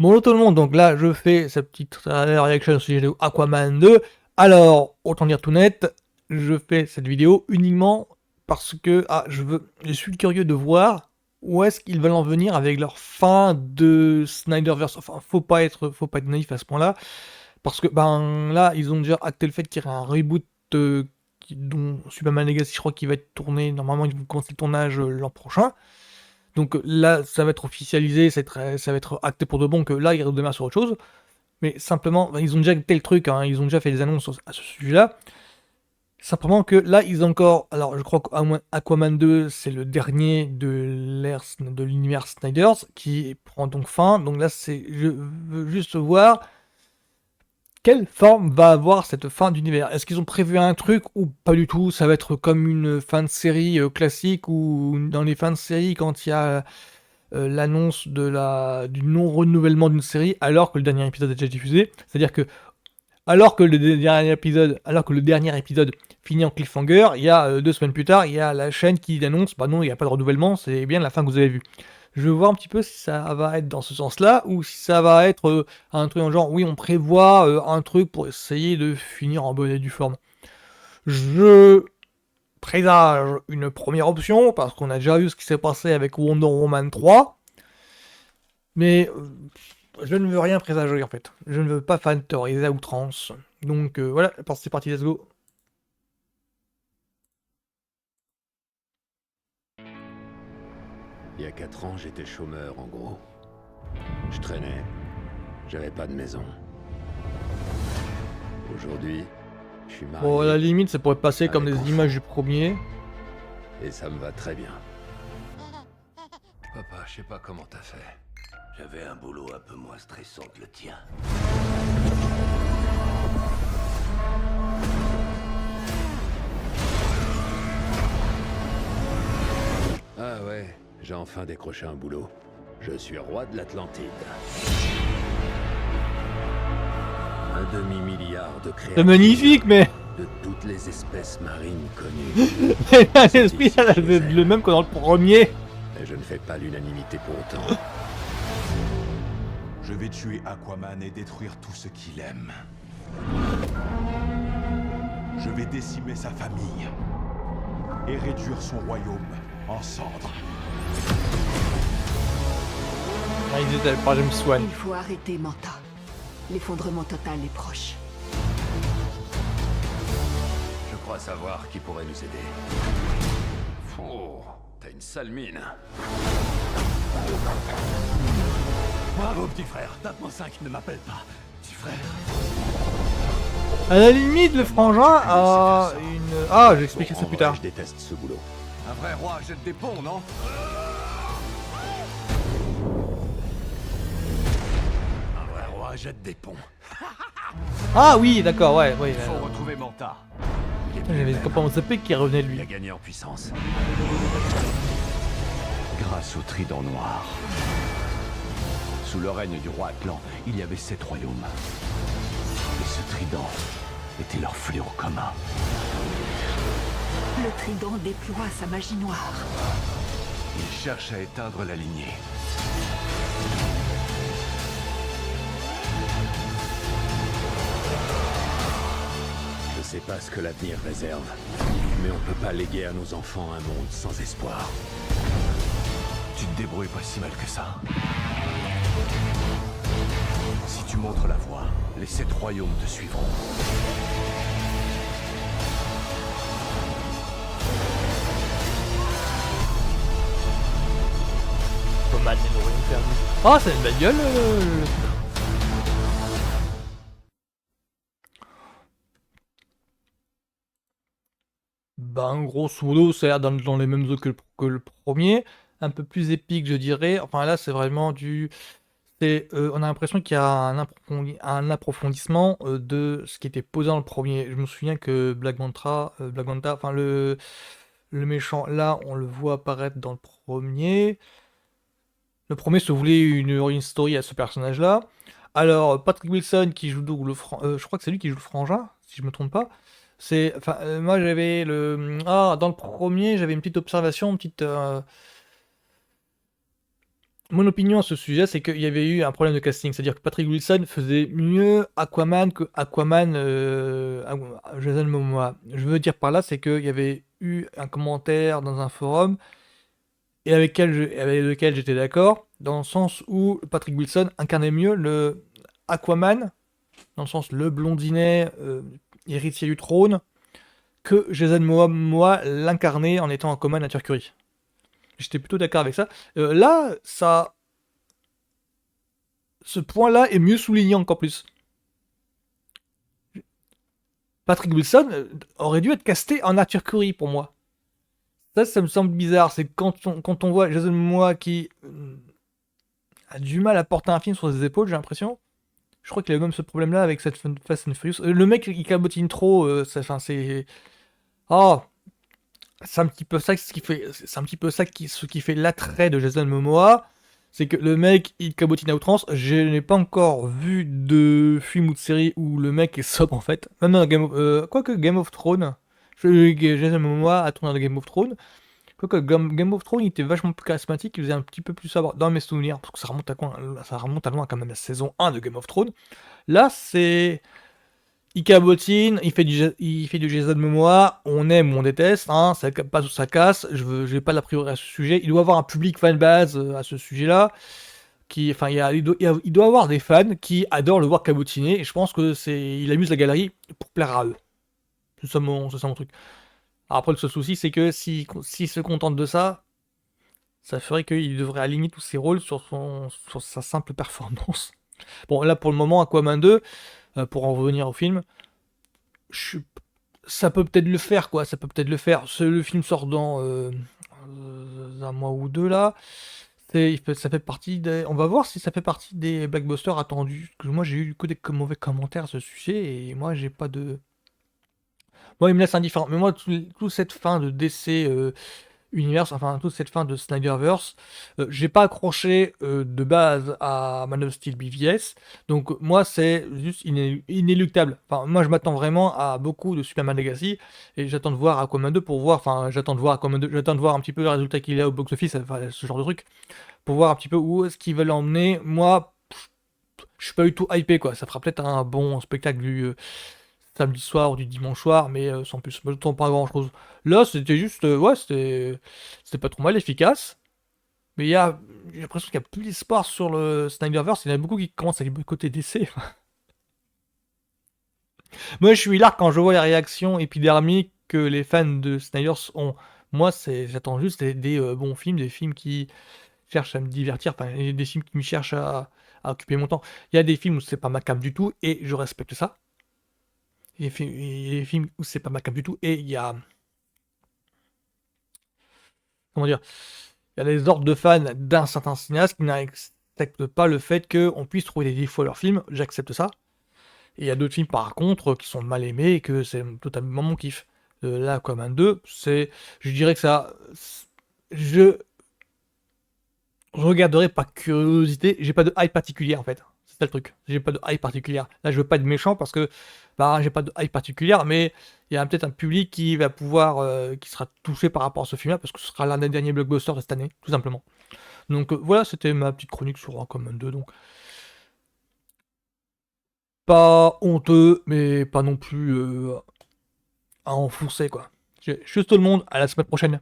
Bonjour tout le monde, donc là je fais cette petite réaction au sujet de Aquaman 2. Alors, autant dire tout net, je fais cette vidéo uniquement parce que je suis curieux de voir où est-ce qu'ils veulent en venir avec leur fin de Snyderverse. Enfin, faut pas être naïf à ce point-là, parce que ben là ils ont déjà acté le fait qu'il y aurait un reboot dont Superman Legacy, je crois qu'il va être tourné. Normalement, ils vont commencer le tournage l'an prochain. Donc là, ça va être officialisé, ça va être acté pour de bon que là, ils redémarrent sur autre chose. Mais simplement, ils ont déjà acté le truc, hein, ils ont déjà fait des annonces à ce sujet-là. Simplement que là, ils ont encore. Alors, je crois qu'Aquaman 2, c'est le dernier de l'univers Snyder's qui prend donc fin. Donc là, je veux juste voir quelle forme va avoir cette fin d'univers. Est-ce qu'ils ont prévu un truc ou pas du tout? Ça va être comme une fin de série classique, ou dans les fins de série, quand il y a l'annonce du non-renouvellement d'une série alors que le dernier épisode est déjà diffusé. C'est-à-dire que alors que le dernier épisode finit en cliffhanger, il y a 2 semaines plus tard, il y a la chaîne qui annonce bah non, il n'y a pas de renouvellement, c'est bien la fin que vous avez vue. Je veux voir un petit peu si ça va être dans ce sens-là ou si ça va être un truc en genre oui, on prévoit un truc pour essayer de finir en bonne et due forme. Je présage une première option parce qu'on a déjà vu ce qui s'est passé avec Wonder Woman 3. Mais je ne veux rien présager en fait. Je ne veux pas fan-théoriser à outrance. Donc voilà, c'est parti, let's go. Il y a 4 ans, j'étais chômeur en gros. Je traînais, j'avais pas de maison. Aujourd'hui, je suis marié. Bon, à la limite, ça pourrait passer comme avec des enfant. images du premier. Et ça me va très bien. Papa, je sais pas comment t'as fait. J'avais un boulot un peu moins stressant que le tien. Ah ouais, j'ai enfin décroché un boulot. Je suis roi de l'Atlantide. Un demi-milliard de créatures. C'est magnifique, mais De toutes les espèces marines connues. l'esprit, c'est le même que dans le premier. Et je ne fais pas l'unanimité pour autant. Je vais tuer Aquaman et détruire tout ce qu'il aime. Je vais décimer sa famille et réduire son royaume en cendres. Réalisé par James Wan. Il faut arrêter Manta. L'effondrement total est proche. Je crois savoir qui pourrait nous aider. Oh, t'as une sale mine. Bravo, petit frère. Tape-moi 5, ne m'appelle pas. Petit frère. À la limite, le frangin a une. Ah, je vais expliquer ça En plus vrai, tard. Je déteste ce boulot. Un vrai roi jette des ponts, non? Un vrai roi jette des ponts. Ah oui, d'accord, ouais, ouais. Faut retrouver Manta. J'avais complètement zappé qui revenait de Il lui. a gagné en puissance. Grâce au trident noir. Sous le règne du roi Atlan, il y avait 7 royaumes. Et ce trident était leur fléau commun. Le trident déploie sa magie noire. Il cherche à éteindre la lignée. Je sais pas ce que l'avenir réserve, mais on peut pas léguer à nos enfants un monde sans espoir. Tu te débrouilles pas si mal que ça. Si tu montres la voie, les 7 royaumes te suivront. Aquaman et le royaume perdu. Ah, c'est une belle gueule. Ben, grosso modo, ça a l'air dans les mêmes eaux que le premier. Un peu plus épique, je dirais. Enfin, là, c'est vraiment du. On a l'impression qu'il y a un approfondissement de ce qui était posé dans le premier. Je me souviens que Black Manta, enfin le méchant, là, on le voit apparaître dans le premier. Le premier se voulait une origin story à ce personnage-là. Alors, Patrick Wilson qui joue donc je crois que c'est lui qui joue le frangin, si je me trompe pas. Moi j'avais dans le premier, j'avais une petite observation, une petite. Mon opinion à ce sujet, c'est qu'il y avait eu un problème de casting. C'est-à-dire que Patrick Wilson faisait mieux Aquaman que Aquaman Jason Momoa. Je veux dire par là, c'est qu'il y avait eu un commentaire dans un forum et avec lequel j'étais d'accord, dans le sens où Patrick Wilson incarnait mieux le Aquaman, dans le sens le blondinet héritier du trône, que Jason Momoa l'incarnait en étant Aquaman Nature Curie. J'étais plutôt d'accord avec ça. Là, ce point-là est mieux souligné encore plus. Patrick Wilson aurait dû être casté en Nature Curie pour moi. Ça me semble bizarre. C'est quand on voit Jason Momoa qui a du mal à porter un film sur ses épaules, j'ai l'impression. Je crois qu'il avait même ce problème-là avec cette Fast and Furious. Le mec, il cabotine trop. C'est. Oh, c'est un petit peu ça ce qui fait. C'est un petit peu ça ce qui fait l'attrait de Jason Momoa. C'est que le mec, il cabotine à outrance. Je n'ai pas encore vu de film ou de série où le mec est sobre en fait. Même dans quoique Game of Thrones. Jason Momoa a tourné dans Game of Thrones. Quoique Game of Thrones, il était vachement plus charismatique, il faisait un petit peu plus sobre dans mes souvenirs. Parce que ça remonte à quoi? Ça remonte à loin quand même, la saison 1 de Game of Thrones. Là, c'est. Il cabotine, il fait du Jason Momoa, on aime ou on déteste, hein, ça passe ou ça casse, je vais pas l'a priori à ce sujet. Il doit avoir un public fanbase à ce sujet-là, enfin, il doit avoir des fans qui adorent le voir cabotiner, et je pense que il amuse la galerie pour plaire à eux. C'est ça mon truc. Alors après, le seul souci, c'est que s'il se contente de ça, ça ferait qu'il devrait aligner tous ses rôles sur sa simple performance. Bon, là, pour le moment, Aquaman 2, pour en revenir au film, ça peut peut-être le faire, quoi. Ça peut peut-être le faire. Le film sort dans un mois ou deux, là. Ça fait partie des. On va voir si ça fait partie des blockbusters attendus. Parce que moi, j'ai eu que des mauvais commentaires à ce sujet, et moi, j'ai pas de. Moi, il me laisse indifférent. Mais moi, toute cette fin de DC Universe, enfin toute cette fin de Snyderverse, j'ai pas accroché de base à Man of Steel BVS, donc moi c'est juste inéluctable. Enfin, moi je m'attends vraiment à beaucoup de Superman Legacy, et j'attends de voir Aquaman 2 pour voir, enfin j'attends de voir Aquaman 2, j'attends de voir un petit peu le résultat qu'il a au box-office, enfin, ce genre de truc, pour voir un petit peu où est-ce qu'ils veulent l'emmener. Moi, je suis pas du tout hypé, quoi. Ça fera peut-être un bon spectacle du samedi soir ou du dimanche soir, mais sans plus. Je ne pas grand chose. Là, c'était juste. Ouais, c'était pas trop mal efficace. Mais j'ai l'impression qu'il y a plus d'espoir sur le Snyderverse. Il y en a beaucoup qui commencent à côté DC. Moi, je suis là quand je vois les réactions épidermiques que les fans de Snyder ont. Moi, j'attends juste des bons films, des films qui cherchent à me divertir, enfin, des films qui me cherchent à occuper mon temps. Il y a des films où c'est pas ma cam du tout, et je respecte ça. Il y a des films où c'est pas ma cam du tout, et il y a. Comment dire? Il y a des ordres de fans d'un certain cinéaste qui n'acceptent pas le fait qu'on puisse trouver des défauts à leur film. J'accepte ça. Et il y a d'autres films par contre qui sont mal aimés et que c'est totalement mon kiff. Là, Aquaman 2, je dirais que ça. Je regarderai par curiosité. J'ai pas de hype particulière en fait. C'est ça le truc. J'ai pas de hype particulière. Là, je veux pas être méchant parce que j'ai pas de hype particulière, mais il y a peut-être un public qui va pouvoir, qui sera touché par rapport à ce film-là parce que ce sera l'un des derniers blockbusters de cette année, tout simplement. Donc voilà, c'était ma petite chronique sur Aquaman 2. Donc pas honteux, mais pas non plus à enfoncer quoi. Juste tout le monde, à la semaine prochaine.